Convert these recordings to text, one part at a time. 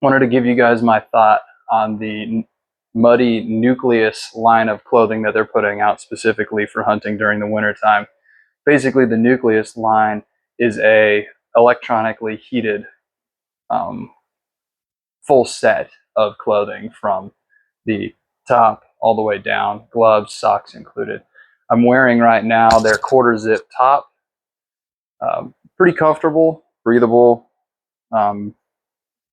Wanted to give you guys my thought on the Muddy Nucleus line of clothing that they're putting out specifically for hunting during the wintertime. Basically, the Nucleus line is a electronically heated um, full set of clothing from the top all the way down, gloves, socks included. I'm wearing right now their quarter zip top. Pretty comfortable, breathable. Um,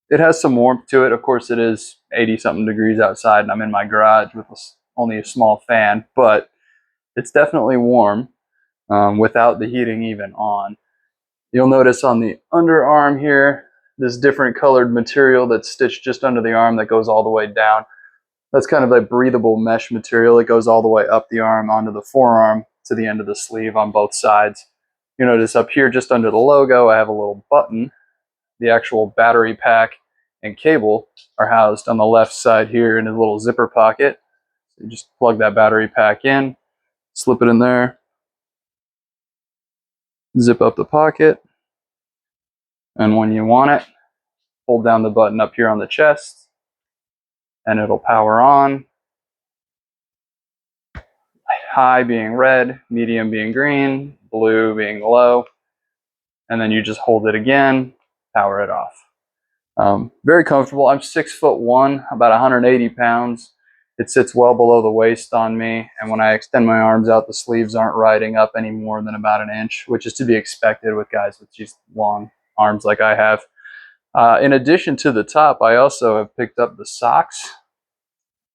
it has some warmth to it. Of course, it is 80 something degrees outside, and I'm in my garage with only a small fan, but it's definitely warm without the heating even on. You'll notice on the underarm here, this different colored material that's stitched just under the arm that goes all the way down. That's kind of a breathable mesh material. It goes all the way up the arm onto the forearm to the end of the sleeve on both sides. You notice up here just under the logo, I have a little button. The actual battery pack and cable are housed on the left side here in a little zipper pocket. So you just plug that battery pack in, slip it in there, zip up the pocket, and when you want it, hold down the button up here on the chest, and it'll power on. High being red, medium being green, blue being low, and then you just hold it again, power it off. Very comfortable. I'm 6'1", about 180 pounds. It sits well below the waist on me, and when I extend my arms out, the sleeves aren't riding up any more than about an inch, which is to be expected with guys with just long arms like I have. In addition to the top, I also have picked up the socks.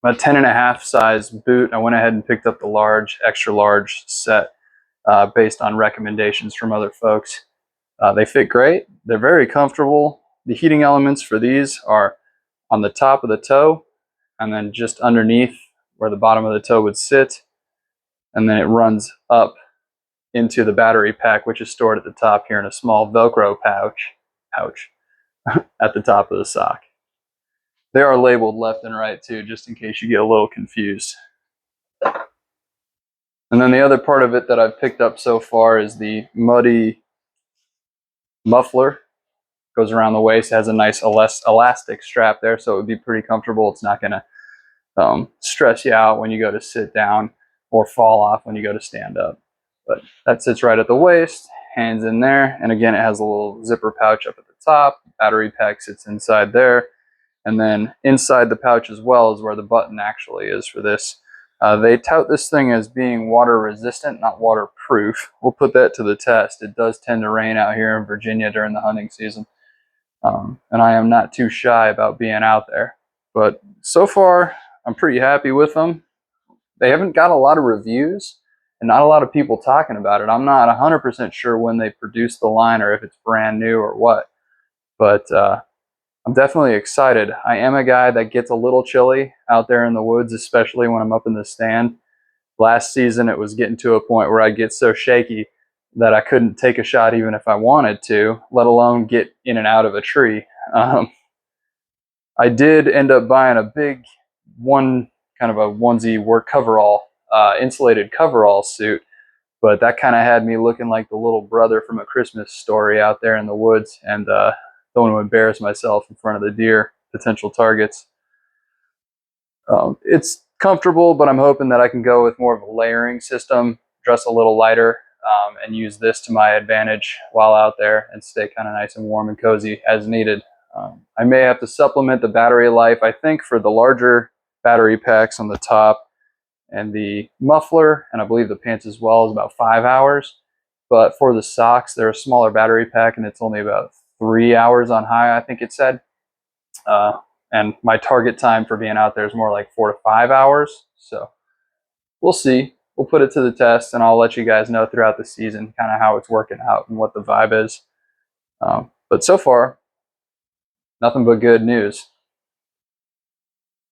A 10.5 size boot. I went ahead and picked up the large, extra large set based on recommendations from other folks. They fit great. They're very comfortable. The heating elements for these are on the top of the toe and then just underneath where the bottom of the toe would sit. And then it runs up into the battery pack, which is stored at the top here in a small Velcro pouch at the top of the sock. They are labeled left and right too, just in case you get a little confused. And then the other part of it that I've picked up so far is the Muddy muffler. Goes around the waist, has a nice elastic strap there, so it would be pretty comfortable. It's not going to stress you out when you go to sit down or fall off when you go to stand up. But that sits right at the waist, hands in there, and again, it has a little zipper pouch up at the top. Battery pack sits inside there, and then inside the pouch as well is where the button actually is for this. They tout this thing as being water resistant, not waterproof. We'll put that to the test. It does tend to rain out here in Virginia during the hunting season. And I am not too shy about being out there. But so far, I'm pretty happy with them. They haven't got a lot of reviews and not a lot of people talking about it. I'm not 100% sure when they produced the line or if it's brand new or what. But I'm definitely excited. I am a guy that gets a little chilly out there in the woods, especially when I'm up in the stand. Last season, it was getting to a point where I get so shaky that I couldn't take a shot even if I wanted to, let alone get in and out of a tree. I did end up buying a big kind of a onesie work coverall, insulated coverall suit, but that kind of had me looking like the little brother from A Christmas Story out there in the woods, and don't want to embarrass myself in front of the deer potential targets. It's comfortable, but I'm hoping that I can go with more of a layering system, dress a little lighter, and use this to my advantage while out there and stay kind of nice and warm and cozy as needed. I may have to supplement the battery life. I think for the larger battery packs on the top and the muffler, and I believe the pants as well, is about 5 hours. But for the socks, they're a smaller battery pack, and it's only about 3 hours on high, I think it said. And my target time for being out there is more like 4 to 5 hours. So we'll see. We'll put it to the test, and I'll let you guys know throughout the season kind of how it's working out and what the vibe is. But so far, nothing but good news.